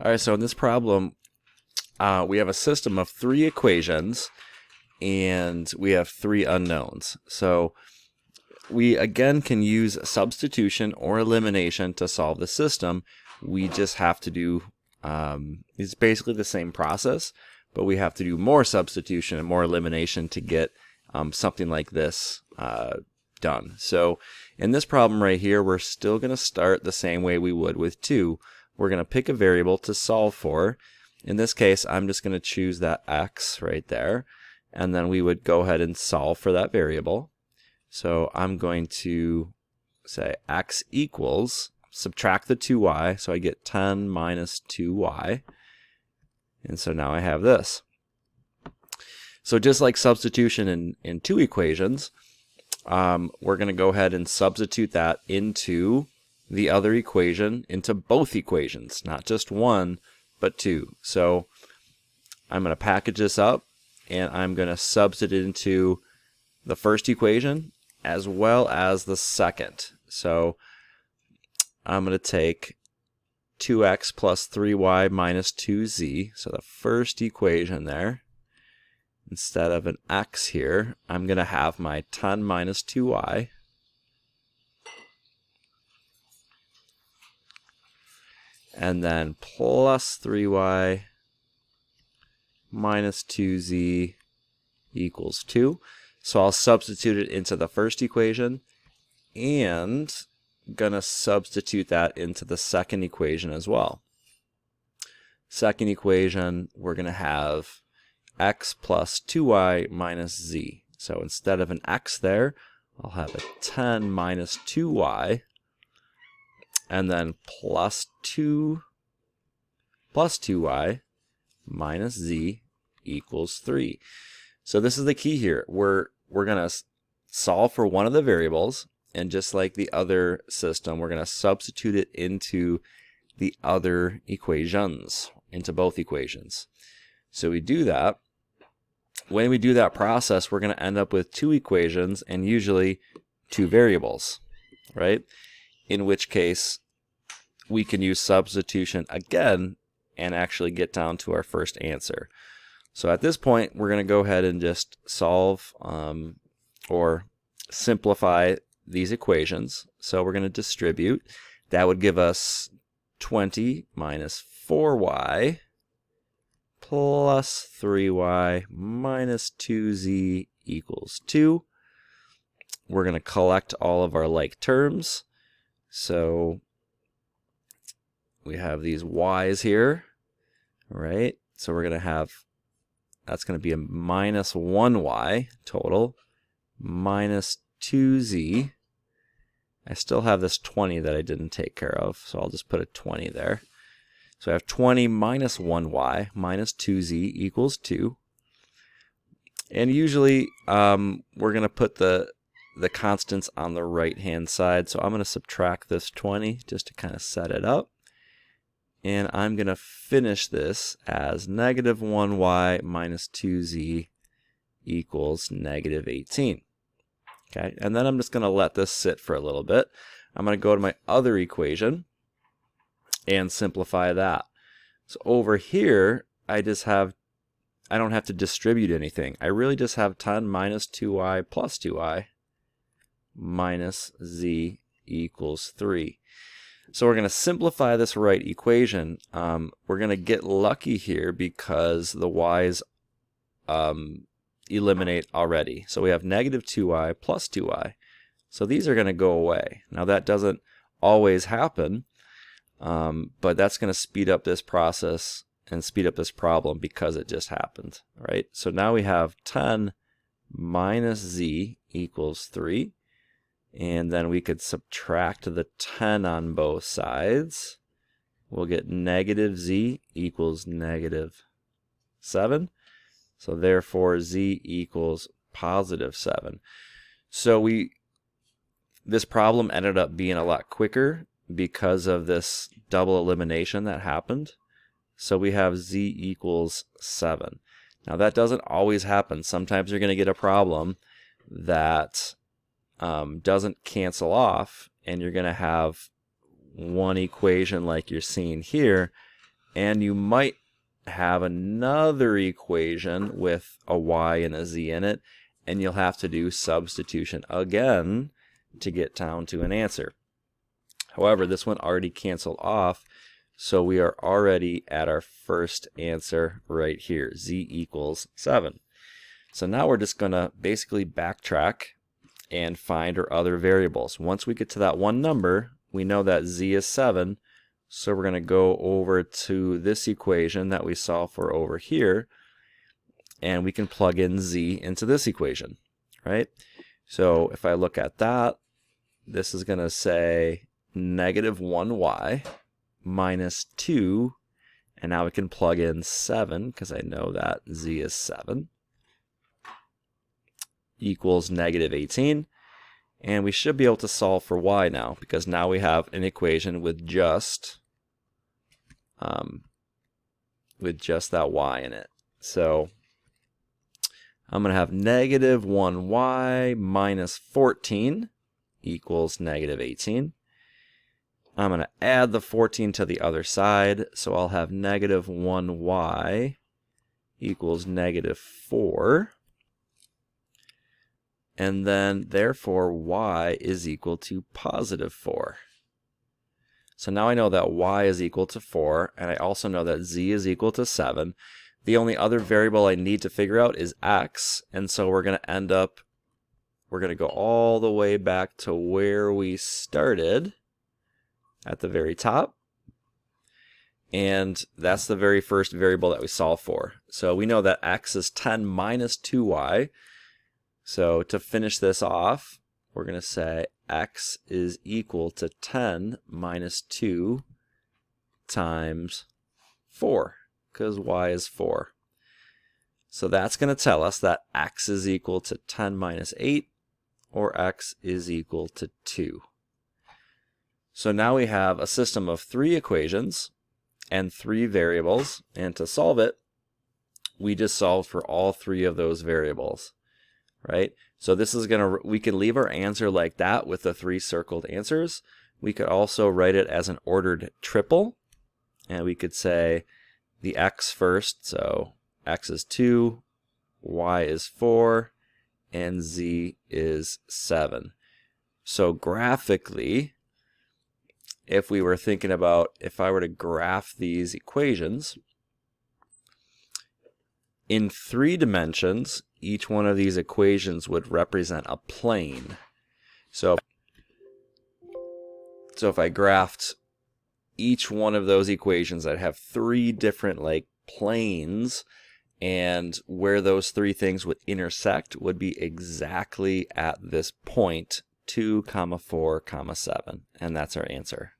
All right, so in this problem, we have a system of 3 equations, and we have 3 unknowns. So we again can use substitution or elimination to solve the system. We just have to do, it's basically the same process, but we have to do more substitution and more elimination to get something like this done. So in this problem right here, we're still going to start the same way we would with 2. We're going to pick a variable to solve for. In this case, I'm just going to choose that x right there, and then we would go ahead and solve for that variable. So I'm going to say x equals, subtract the 2y, so I get 10 minus 2y. And so now I have this. So just like substitution in 2 equations, we're going to go ahead and substitute that into the other equation, into both equations, not just one, but 2. So I'm going to package this up, and I'm going to substitute into the first equation as well as the second. So I'm going to take 2x plus 3y minus 2z, so the first equation there. Instead of an x here, I'm going to have my 10 minus 2y and then plus 3y minus 2z equals 2. So I'll substitute it into the first equation, and going to substitute that into the second equation as well. Second equation, we're going to have x plus 2y minus z. So instead of an x there, I'll have a 10 minus 2y, and then plus 2y minus z equals 3. So this is the key here. We're going to solve for one of the variables, and just like the other system, we're going to substitute it into the other equations, into both equations. So we do that. When we do that process, we're going to end up with 2 equations and usually 2 variables, right? In which case, we can use substitution again and actually get down to our first answer. So at this point, we're going to go ahead and just solve or simplify these equations. So we're going to distribute. That would give us 20 minus 4y plus 3y minus 2z equals 2. We're going to collect all of our like terms. So we have these y's here, right? So we're going to have, that's going to be a minus 1y total, minus 2z. I still have this 20 that I didn't take care of, so I'll just put a 20 there. So I have 20 minus 1y minus 2z equals 2. And usually we're going to put the constants on the right-hand side. So I'm going to subtract this 20 just to kind of set it up. And I'm going to finish this as negative 1y minus 2z equals negative 18. Okay, and then I'm just going to let this sit for a little bit. I'm going to go to my other equation and simplify that. So over here, I don't have to distribute anything. I really just have 10 minus 2y plus 2y minus z equals 3. So we're going to simplify this right equation. We're going to get lucky here because the y's eliminate already. So we have negative 2y plus 2y. So these are going to go away. Now that doesn't always happen, but that's going to speed up this process and speed up this problem because it just happened, right? So now we have 10 minus z equals 3. And then we could subtract the 10 on both sides. We'll get negative z equals negative 7. So therefore z equals positive 7. So this problem ended up being a lot quicker because of this double elimination that happened. So we have z equals 7. Now that doesn't always happen. Sometimes you're going to get a problem that doesn't cancel off, and you're going to have one equation like you're seeing here And you might have another equation with a y and a z in it, and you'll have to do substitution again to get down to an answer. However, this one already canceled off, so we are already at our first answer right here, z equals 7. So now we're just going to basically backtrack and find our other variables. Once we get to that one number, we know that z is 7, so we're going to go over to this equation that we solved for over here, and we can plug in z into this equation, right? So if I look at that, this is going to say negative 1y minus 2, and now we can plug in 7, because I know that z is 7, equals negative 18. And we should be able to solve for y now, because now we have an equation with just that y in it. So I'm going to have negative 1y minus 14 equals negative 18. I'm going to add the 14 to the other side, so I'll have negative 1y equals negative 4. And then, therefore, y is equal to positive 4. So now I know that y is equal to 4, and I also know that z is equal to 7. The only other variable I need to figure out is x, and so we're going to go all the way back to where we started at the very top. And that's the very first variable that we solved for. So we know that x is 10 minus 2y. So to finish this off, we're going to say x is equal to 10 minus 2 times 4, because y is 4. So that's going to tell us that x is equal to 10 minus 8, or x is equal to 2. So now we have a system of 3 equations and 3 variables, and to solve it, we just solved for all 3 of those variables. Right? So this is we can leave our answer like that with the 3 circled answers. We could also write it as an ordered triple, and we could say the x first, so x is 2, y is 4, and z is 7. So graphically, if we were thinking about if I were to graph these equations, in 3 dimensions, each one of these equations would represent a plane. So if I graphed each one of those equations, I'd have 3 different planes, and where those 3 things would intersect would be exactly at this point, 2, 4, 7, and that's our answer.